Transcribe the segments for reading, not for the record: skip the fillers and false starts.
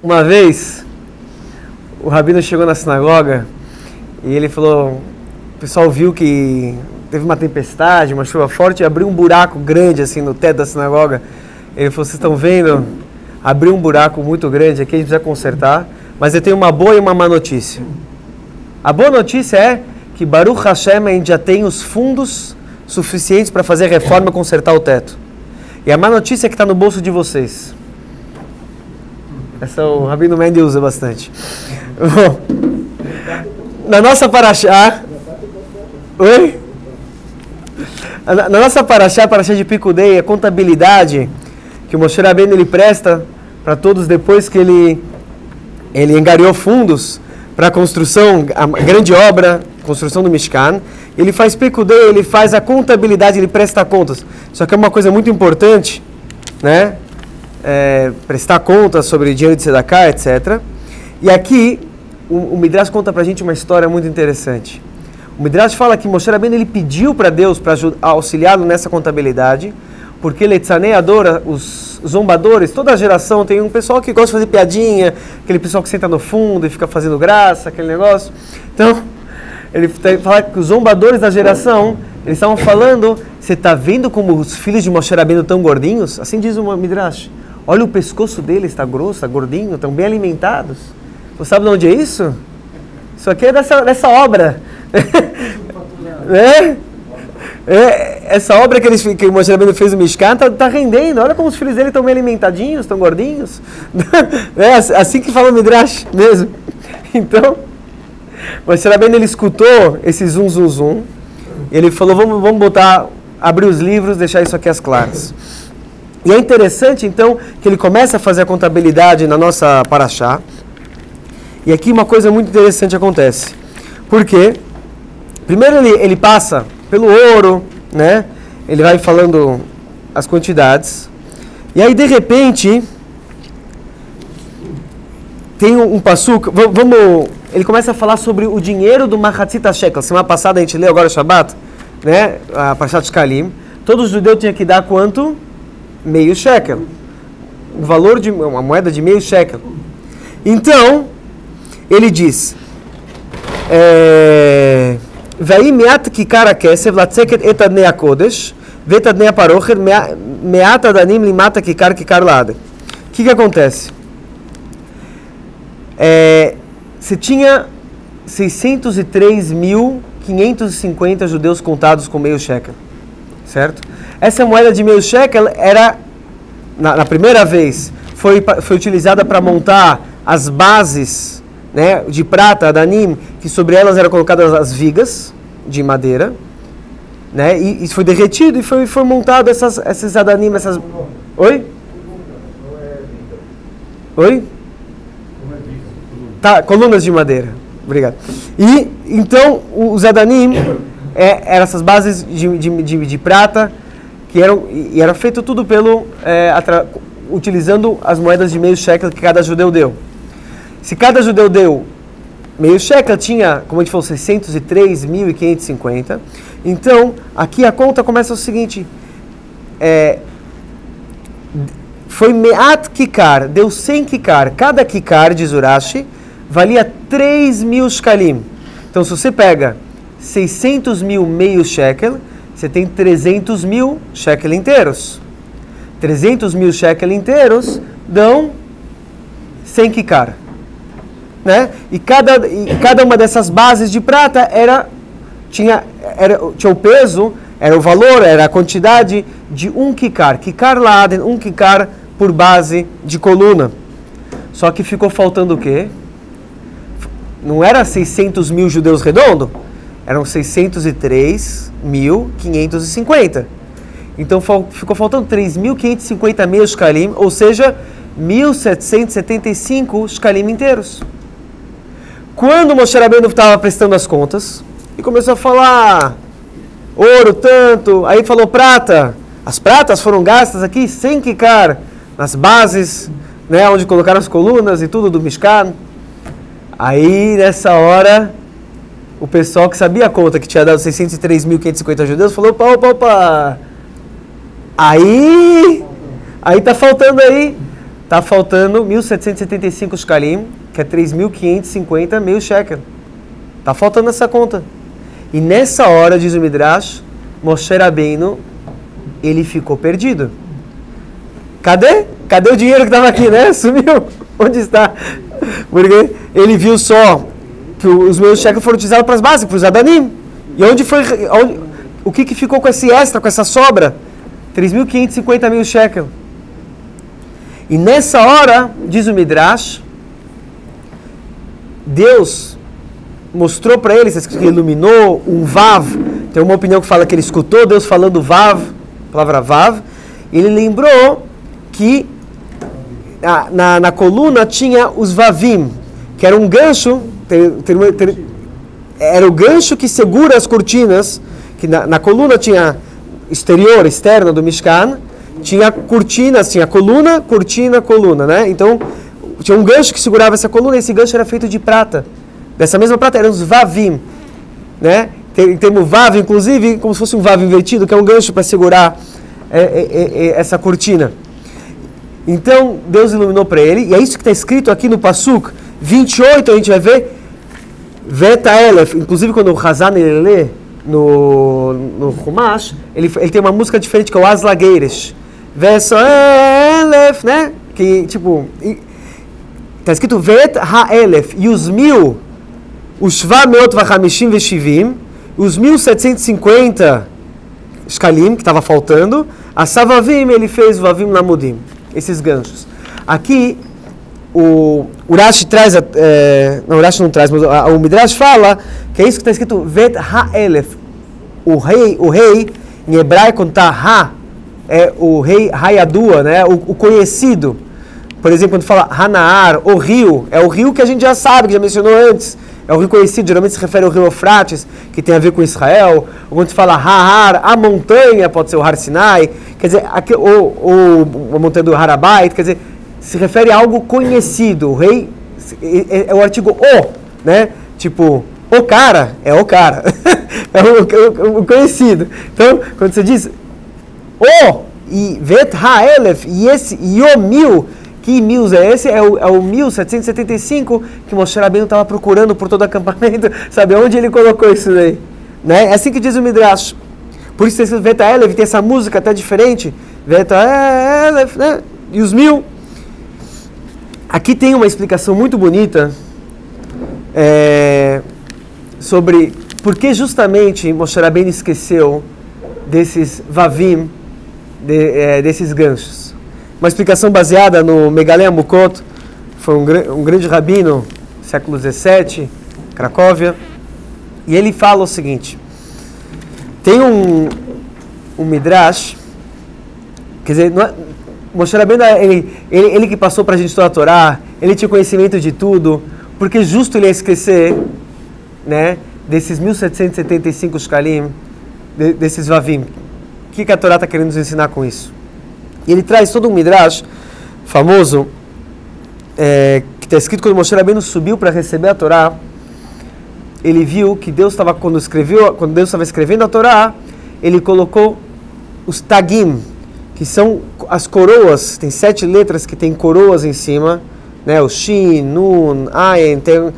Uma vez, o rabino chegou na sinagoga e ele falou, o pessoal viu que teve uma tempestade, uma chuva forte, e abriu um buraco grande assim no teto da sinagoga. Ele falou, vocês estão vendo? Abriu um buraco muito grande aqui, a gente precisa consertar, mas eu tenho uma boa e uma má notícia. A boa notícia é que Baruch Hashem, a gente já tem os fundos suficientes para fazer a reforma e consertar o teto. E a má notícia é que está no bolso de vocês. Essa o Rabino Mendy usa bastante. Na nossa paraxá... Oi? Na nossa paraxá de Pikudei, a contabilidade que o Moshe Rabbeinu ele presta para todos depois que ele angariou fundos para a construção, a grande obra, construção do Mishkan. Ele faz Pikudei, ele faz a contabilidade, ele presta contas. Só que é uma coisa muito importante, né? Prestar contas sobre dinheiro de Tzedakah, etc. E aqui, o Midrash conta pra gente uma história muito interessante. O Midrash fala que Moshe Rabbeinu ele pediu para Deus para auxiliá-lo nessa contabilidade, porque Leitzanei adora os zombadores. Toda geração tem um pessoal que gosta de fazer piadinha, aquele pessoal que senta no fundo e fica fazendo graça, aquele negócio. Então, ele fala que os zombadores da geração, eles estavam falando, você está vendo como os filhos de Moshe Rabbeinu estão gordinhos? Assim diz o Midrash. Olha o pescoço deles, está grosso, está gordinho, estão bem alimentados. Você sabe de onde é isso? Isso aqui é dessa obra. Essa obra que o Moshe Rabbeinu fez no Mishkan está rendendo. Olha como os filhos dele estão bem alimentadinhos, estão gordinhos. É assim que fala o Midrash mesmo. Então, o Moshe Rabbeinu ele escutou esse zum, zum, zum. E ele falou, vamos abrir os livros, deixar isso aqui às claras. E é interessante, então, que ele começa a fazer a contabilidade na nossa paraxá. E aqui uma coisa muito interessante acontece. Por quê? Primeiro ele passa pelo ouro, né? Ele vai falando as quantidades. E aí, de repente, tem um passuca. Ele começa a falar sobre o dinheiro do Machatzit Shekel. Semana passada a gente leu agora o Shabbat, né? A Parashat Shkalim. Todo judeu tinha que dar quanto? Meio shekel. O valor de uma moeda de meio shekel. Então, ele diz: Vai meat kikar hakesev latzeket et adnei hakodesh vet adnei haparocher meat adanim limata kikar lader. O que acontece? Você tinha 603.550 judeus contados com meio shekel, certo? Essa moeda de meio shekel era, na primeira vez, foi utilizada para montar as bases, né, de prata, adanim, que sobre elas eram colocadas as vigas de madeira, né, e isso foi derretido e foi montado esses adanim, essas... Oi? Oi? Tá, colunas de madeira. Obrigado. E, então, os adanim eram essas bases de prata, que era feito tudo utilizando as moedas de meio shekel que cada judeu deu. Se cada judeu deu meio shekel, tinha, como a gente falou, 603.550. Então, aqui a conta começa o seguinte, foi meat kikar, deu 100 kikar. Cada kikar, diz Urashi, valia 3.000 shkalim. Então, se você pega 600.000 meio shekel, você tem 300.000 shekel inteiros. 300.000 shekel inteiros dão 100 kikar. Né? E cada uma dessas bases de prata tinha o peso, era o valor, era a quantidade de um kikar. Kikar laden, um kikar por base de coluna. Só que ficou faltando o quê? Não era 600.000 judeus redondo? Eram 603.550. Então ficou faltando 3.550 meios shkalim, ou seja, 1.775 shkalim inteiros. Quando Moshe Rabbeinu estava prestando as contas, e começou a falar ouro tanto, aí falou prata. As pratas foram gastas aqui 100 kikar nas bases, né, onde colocaram as colunas e tudo do Mishkan. Aí, nessa hora, o pessoal que sabia a conta, que tinha dado 603.550 judeus, falou, opa, aí tá faltando aí Está faltando 1.775 shkalim, que é 3.550 meio shekel. Está faltando essa conta. E nessa hora, diz o Midrash, Moshe Rabbeinu, ele ficou perdido. Cadê? Cadê o dinheiro que estava aqui, né? Sumiu. Onde está? Porque ele viu só que os meus shekels foram utilizados para as bases, para os Adanim. E onde foi? O que ficou com esse extra, com essa sobra? 3.550 mil shekel. E nessa hora, diz o Midrash, Deus mostrou para ele, que iluminou um Vav. Tem uma opinião que fala que ele escutou Deus falando Vav, a palavra Vav. E ele lembrou que na coluna tinha os Vavim, que era um gancho, era o gancho que segura as cortinas, que na coluna tinha exterior, externa do Mishkan, tinha cortinas, tinha coluna, cortina, coluna, né? Então, tinha um gancho que segurava essa coluna, e esse gancho era feito de prata. Dessa mesma prata eram os Vavim, né? Tem termo Vav, inclusive, como se fosse um Vav invertido, que é um gancho para segurar essa cortina. Então, Deus iluminou para ele, e é isso que está escrito aqui no Pasuk 28, a gente vai ver, Veta Elef, inclusive quando o Hazan ele lê no Chumash, ele tem uma música diferente que é o Aslagueires. Verso Elef, né? Que, tipo, está escrito Vet Ha-Elef, e os 1.000, os Shvameot Vachamishim Veshivim, os 1.750 Shkalim, que estava faltando, a Savavim, ele fez o Vavim Lamudim, esses ganchos. Aqui, o Rashi traz, não, o Rashi não traz, mas o Midrash fala que é isso que está escrito Vet Ha-Elef. O rei, em hebraico, quando está Ha, é o rei Hayadua, né? O conhecido. Por exemplo, quando fala Hanaar, o rio, é o rio que a gente já sabe, que já mencionou antes. É o rio conhecido, geralmente se refere ao rio Eufrates, que tem a ver com Israel. Ou quando se fala Hahar, a montanha, pode ser o Har Sinai, quer dizer, ou a montanha do Harabait, quer dizer, se refere a algo conhecido. O rei é o artigo o, né? Tipo, o cara, é o cara. É o conhecido. Então, quando você diz o, e Vet Ha-Elef, e esse, e o 1.000, que 1.000 é esse? É o 1.775 que Moshe Rabbeinu estava procurando por todo o acampamento. Sabe onde ele colocou isso daí? Né? É assim que diz o Midrash. Por isso tem escrito Vet Ha-Elef, tem essa música até diferente. Vet Ha-Elef, né? E os 1.000. Aqui tem uma explicação muito bonita sobre por que justamente Moshe Rabbeinu esqueceu desses Vavim, desses ganchos. Uma explicação baseada no Megalei Amukot, foi um grande rabino, século XVII, Cracóvia, e ele fala o seguinte, tem um Midrash, quer dizer, Moshe Rabbeinu, ele que passou para a gente toda a Torá, ele tinha conhecimento de tudo, porque justo ele ia esquecer, né, desses 1.775 shkalim, desses Vavim. O que a Torá está querendo nos ensinar com isso? E ele traz todo um Midrash famoso, que está escrito quando Moshe Rabbeinu subiu para receber a Torá, ele viu que Deus estava, quando Deus estava escrevendo a Torá, ele colocou os tagim, que são as coroas, tem 7 letras que tem coroas em cima, né, o Shin, Nun, Ayin, tem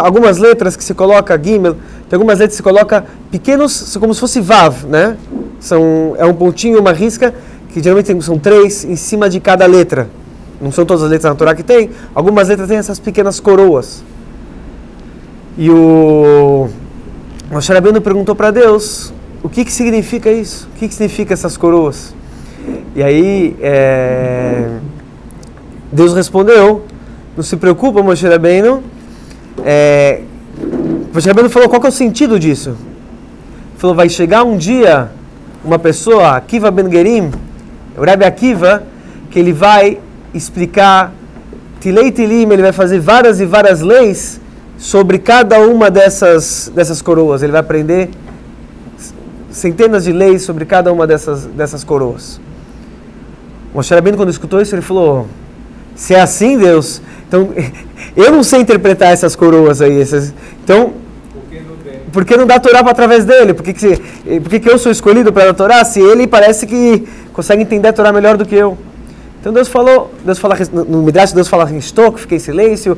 algumas letras que se coloca Gimel, tem algumas letras que se coloca pequenos, como se fosse Vav, né? É um pontinho, uma risca, que geralmente são 3 em cima de cada letra. Não são todas as letras na Torá que tem, algumas letras têm essas pequenas coroas. E o Moshe Rabbeinu perguntou para Deus, o que significa isso? O que significa essas coroas? E aí, Deus respondeu, não se preocupa, Moshe Rabbeinu. Moshe Rabbeinu falou, qual que é o sentido disso? Ele falou, vai chegar um dia uma pessoa, Akiva Ben Gerim, o Rebbe Akiva, que ele vai explicar Tilei Tilim, ele vai fazer várias e várias leis sobre cada uma dessas coroas. Ele vai aprender centenas de leis sobre cada uma dessas coroas. Moshe Rabbeinu, quando escutou isso, ele falou, se é assim, Deus, então eu não sei interpretar essas coroas aí, então por que não dá a Torá através dele? Por que eu sou escolhido para dar a Torá se ele parece que consegue entender a Torá melhor do que eu? Então Deus fala, no Midrash Deus fala assim, estou, fiquei em silêncio,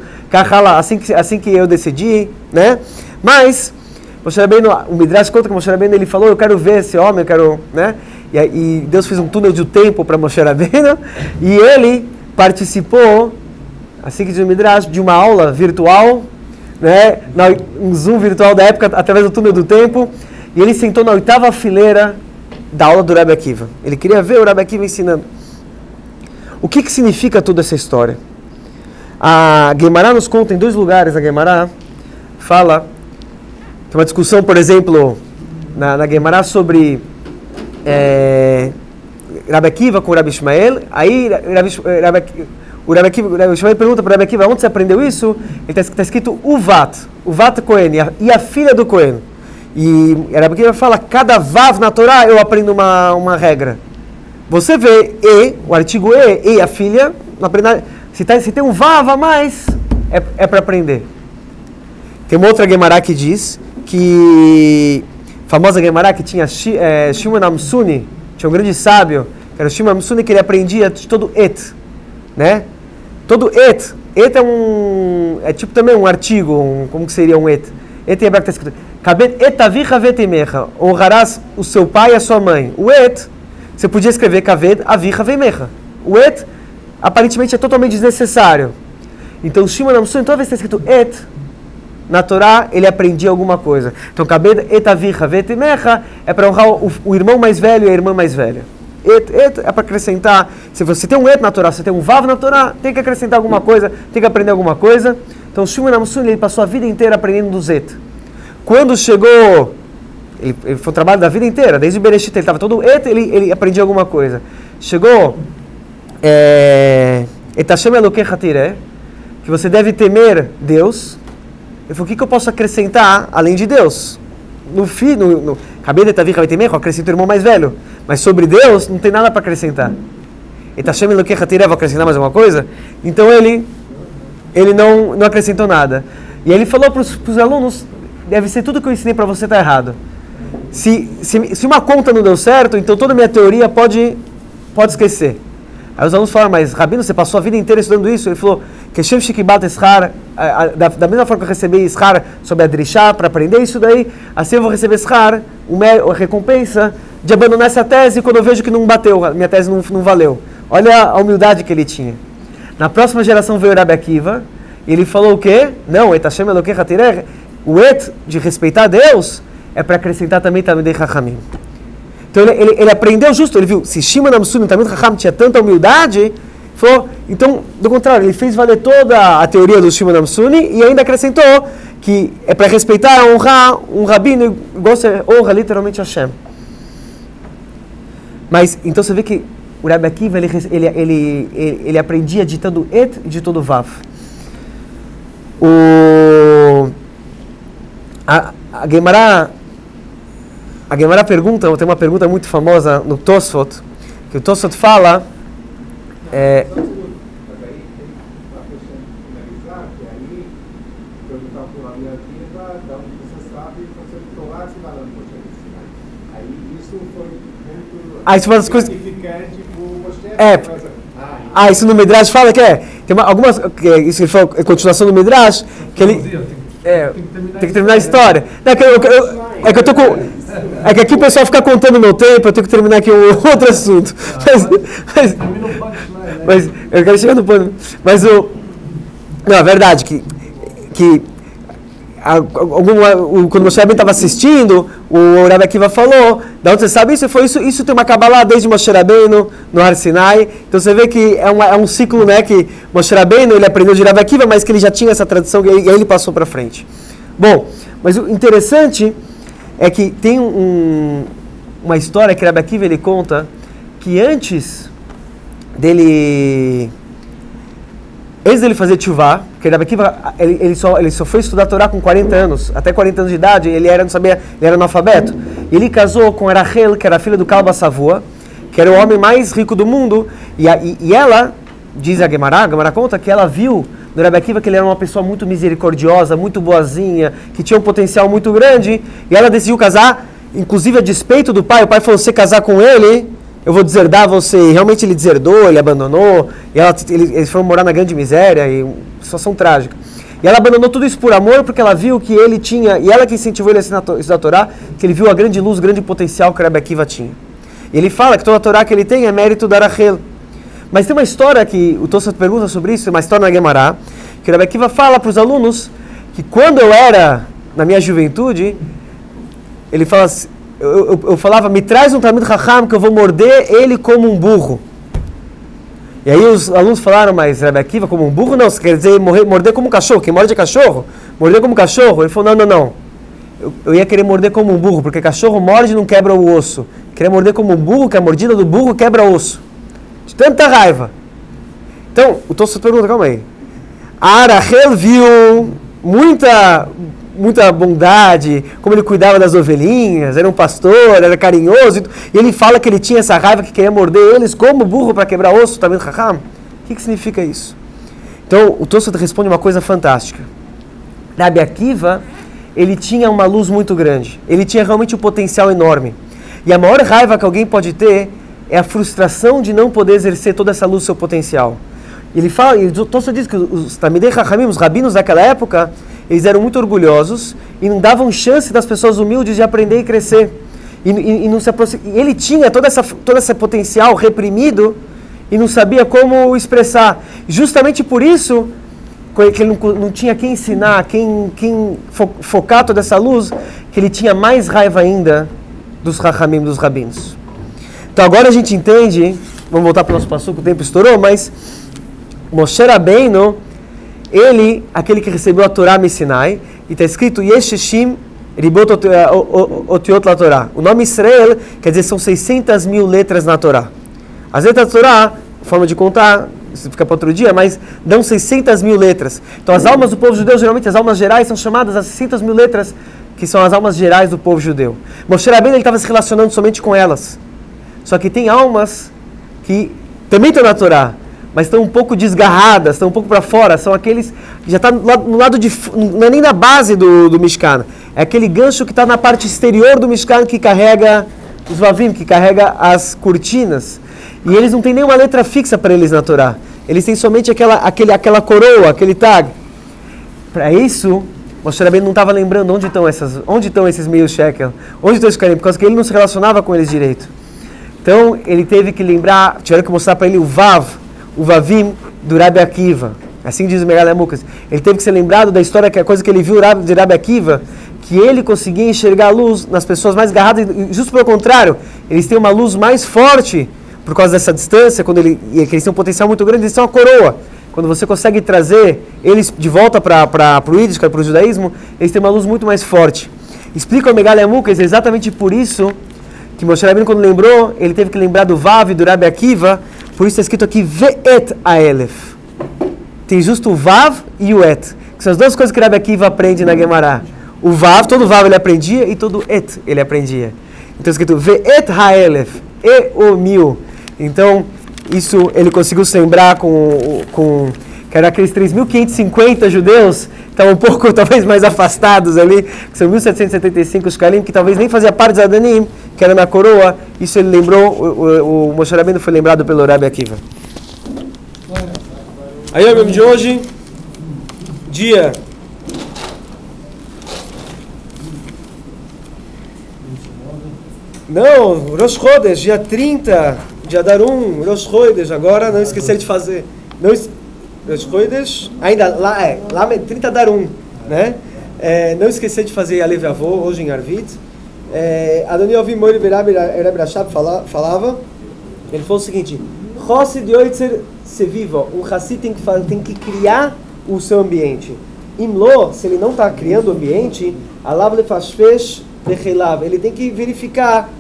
assim que eu decidi, né? Mas, Moshe Rabbeinu, o Midrash conta que Moshe Rabbeinu, ele falou, eu quero ver esse homem, eu quero, né? E Deus fez um túnel de tempo para Moshe Rabbeinu, e ele participou, assim que diz o Midrash, de uma aula virtual, né? Um Zoom virtual da época, através do túnel do tempo, e ele sentou na 8ª fileira da aula do Rabbi Akiva. Ele queria ver o Rabbi Akiva ensinando. O que significa toda essa história? A Guemará nos conta em 2 lugares. A Guemará fala, tem uma discussão, por exemplo, na Guemará sobre Rabbi Akiva com o Rabbi Ishmael. Aí o Rabbi Ishmael pergunta para o Rabbi Akiva, onde você aprendeu isso? Ele está escrito Uvat Cohen, e a filha do Cohen. E o Rabbi Akiva fala, cada vav na Torá eu aprendo uma regra. Você vê o artigo e a filha, se tem um vav a mais, é para aprender. Tem uma outra Guemará que diz que, famosa Guemará que tinha Shimon Amsuni, tinha um grande sábio, que era o Shimon Amsuni, que ele aprendia de todo né? Todo et é tipo também um artigo, como que seria um et? Et em hebraico está escrito, Kabet et avicha vetemecha, honrarás o seu pai e a sua mãe. O et, você podia escrever Kaved avicha vemecha. O et, aparentemente, é totalmente desnecessário. Então, o Shimon Amsuni, toda vez que está escrito et, na Torá, ele aprendia alguma coisa. Então, Kabed et avicha vetemecha é para honrar o irmão mais velho e a irmã mais velha. Et é para acrescentar. Se você tem um et na Torá, se tem um vav na Torá, tem que acrescentar alguma coisa, tem que aprender alguma coisa. Então, o Shimon Amsuni, ele passou a vida inteira aprendendo dos et. Quando chegou, ele foi um trabalho da vida inteira, desde o Bereshit, ele estava todo et, ele aprendia alguma coisa. Chegou, Et Hashem Elokecha Tireh, que você deve temer Deus. Ele falou, o que eu posso acrescentar além de Deus? No Kabed et avicha vetemecha, eu acrescento o irmão mais velho. Mas sobre Deus, não tem nada para acrescentar. Et Hashem Elokecha Tireh, vou acrescentar mais alguma coisa? Então ele não acrescentou nada. E aí ele falou para os alunos, deve ser tudo que eu ensinei para você está errado. Se uma conta não deu certo, então toda a minha teoria pode esquecer. Aí os alunos falaram, mas Rabino, você passou a vida inteira estudando isso? Ele falou, Keshem Shikibat Eschar, da mesma forma que eu recebi Eschar sobre a Drishá, para aprender isso daí, assim eu vou receber Eschar, a recompensa de abandonar essa tese quando eu vejo que não bateu, a minha tese não valeu. Olha a humildade que ele tinha. Na próxima geração veio o Rabbi Akiva, e ele falou o quê? Não, Et Hashem Elokecha Tireh, o et de respeitar Deus é para acrescentar também Talmidei Chachamim. Então ele aprendeu justo, ele viu, se Shimon Amsuni, Talmid Chacham, tinha tanta humildade, falou, então, do contrário, ele fez valer toda a teoria do Shimon Amsuni e ainda acrescentou que é para respeitar, honrar um rabino, igual você honra literalmente Hashem. Mas, então você vê que o Rabbi Akiva, ele aprendia de todo et e de todo vav. A Guemará pergunta, tem uma pergunta muito famosa no Tosfot, que o Tosfot fala, isso é uma das coisas. Isso no Midrash fala que tem algumas, isso ele falou, continuação do Midrash, que ele tem que terminar a história. É que aqui o pessoal fica contando o meu tempo, eu tenho que terminar aqui um outro assunto. Mas eu quero chegar no ponto. Não, é verdade que quando o Moshe Rabbeinu estava assistindo, o Rabbi Akiva falou, da onde você sabe isso? Isso tem uma Kabbalah desde Moshe Rabbeinu no Har Sinai. Então você vê que é um ciclo, né, que Moshe Rabbeinu, ele aprendeu de Rabbi Akiva, mas que ele já tinha essa tradição e aí ele passou para frente. Bom, mas o interessante é que tem uma história que Rabbi Akiva ele conta que antes dele fazer tchuvá, porque Rabbi Akiva ele só foi estudar a Torá com 40 anos, até 40 anos de idade, ele era analfabeto. Ele casou com Rachel, que era a filha do Kalba Savua, que era o homem mais rico do mundo, e ela, diz a Guemará conta que ela viu no Rabbi Akiva que ele era uma pessoa muito misericordiosa, muito boazinha, que tinha um potencial muito grande, e ela decidiu casar, inclusive a despeito do pai. O pai falou, se casar com ele, eu vou deserdar você. E realmente ele deserdou, ele abandonou, e eles foram morar na grande miséria, e uma situação trágica. E ela abandonou tudo isso por amor, porque ela viu que ele tinha, e ela que incentivou ele a estudar a Torá, que ele viu a grande luz, o grande potencial que o Rabbi Akiva tinha. E ele fala que toda a Torá que ele tem é mérito da Rachel. Mas tem uma história que o Tosfot pergunta sobre isso, uma história na Gemara, que o Rabbi Akiva fala para os alunos que quando eu era, na minha juventude, ele fala assim, eu falava, me traz um Talmid Chacham que eu vou morder ele como um burro. E aí os alunos falaram, mas Rabbi Akiva como um burro? Não, você quer dizer morder como um cachorro? Quem morde é cachorro? Morder como um cachorro? Ele falou, não. Eu ia querer morder como um burro, porque cachorro morde e não quebra o osso. Queria morder como um burro, que a mordida do burro quebra o osso. De tanta raiva. Então, o Tosfot pergunta, calma aí. A Rachel viu muita bondade, como ele cuidava das ovelhinhas, era um pastor, era carinhoso, e ele fala que ele tinha essa raiva que queria morder eles como burro para quebrar osso, tá vendo, Chacham? O que significa isso? Então, o Tosfot responde uma coisa fantástica. Rabbi Akiva, ele tinha uma luz muito grande, ele tinha realmente um potencial enorme, e a maior raiva que alguém pode ter é a frustração de não poder exercer toda essa luz, seu potencial. Ele fala, e o Tosfot diz que os Talmidei Chachamim, os rabinos daquela época, eles eram muito orgulhosos e não davam chance das pessoas humildes de aprender e crescer. E não se ele tinha todo esse potencial reprimido e não sabia como expressar. Justamente por isso que ele não tinha quem ensinar, quem focar toda essa luz, que ele tinha mais raiva ainda dos Chachamim, dos rabinos. Então agora a gente entende, vamos voltar para o nosso passuco, o tempo estourou, mas Moshe Rabbeinu, ele, aquele que recebeu a Torá Sinai, e está escrito Yeshishim Ribot Otiot La Torá. O nome Israel quer dizer são 600 mil letras na Torá. As letras da Torá, forma de contar, isso fica para outro dia, mas dão 600 mil letras. Então as almas do povo judeu, geralmente as almas gerais, são chamadas as 600 mil letras, que são as almas gerais do povo judeu. Moshe Rabbeinu, ele estava se relacionando somente com elas. Só que tem almas que também estão na Torá, mas estão um pouco desgarradas, estão um pouco para fora, são aqueles que já estão no lado de, não é nem na base do Mishkan, é aquele gancho que está na parte exterior do Mishkan que carrega os vavim, que carrega as cortinas, e eles não têm nenhuma letra fixa para eles na Torá, eles têm somente aquela coroa, aquele tag. Para isso, Moshe Rabbeinu não estava lembrando onde estão esses meio shekel, onde estão esses carinhos, por causa que ele não se relacionava com eles direito. Então ele teve que lembrar, tiveram que mostrar para ele o Vavim do Rabbi Akiva. Assim diz o Megalé Mucas. Ele teve que ser lembrado da história, que a coisa que ele viu de Rabbi Akiva, que ele conseguia enxergar a luz nas pessoas mais agarradas, e justo pelo contrário, eles têm uma luz mais forte por causa dessa distância, que eles têm um potencial muito grande, eles são a coroa. Quando você consegue trazer eles de volta para o Yiddish, para o judaísmo, eles têm uma luz muito mais forte. Explica o Megalé Mucas, exatamente por isso que Moshe Rabbeinu, quando lembrou, ele teve que lembrar do Vav do Rabbi Akiva. Por isso está escrito aqui Ve'et Aelef. Tem justo o Vav e o Et, que são as duas coisas que o Rabbi Akiva aprende na Gemara. O Vav, todo Vav ele aprendia, e todo Et ele aprendia. Então está escrito Ve'et Haelef, e o 1000. Então, isso ele conseguiu se lembrar com que eram aqueles 3.550 judeus, que estavam um pouco, talvez, mais afastados ali, que são 1.775 shkalim, que talvez nem fazia parte dos Adanim, que era na coroa. Isso ele lembrou, o Moshe Rabbeinu foi lembrado pelo Rabbi Akiva. Aí, o de hoje, dia... Não, Rosh Chodesh, dia 30 de Adarum, Rosh Chodesh, agora não esquecer de fazer... Rosh Chodesh, ainda lá 30 Adarum, né? Não esquecer de fazer a Alev Avô, hoje em Arvit. Adoni Ovi Moiri Berab Rashab falava, ele falou o seguinte: Chossid Yoitzer Sevivo, um Hassid tem que criar o seu ambiente. Imlo, se ele não está criando o ambiente, Alav Lefashfesh Lechelav, ele tem que verificar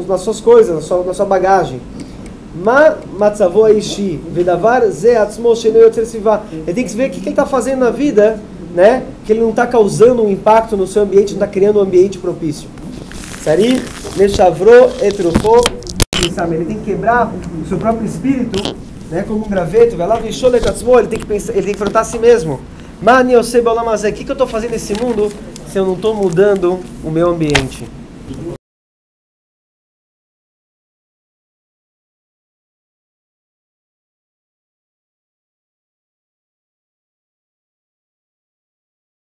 nas suas coisas, na sua bagagem. Ma Matzavo Aishi, Vedavar Ze Atzmo Sheno Yotzer Siva, ele tem que ver o que ele está fazendo na vida, né? Que ele não está causando um impacto no seu ambiente, não está criando um ambiente propício. Sarir, Meshavro, Etrufo, ele tem que quebrar o seu próprio espírito, né, como um graveto, vai lá, ele tem que pensar, ele tem que enfrentar a si mesmo. Mani Yoseb Olamazé, o que eu estou fazendo nesse mundo se eu não estou mudando o meu ambiente?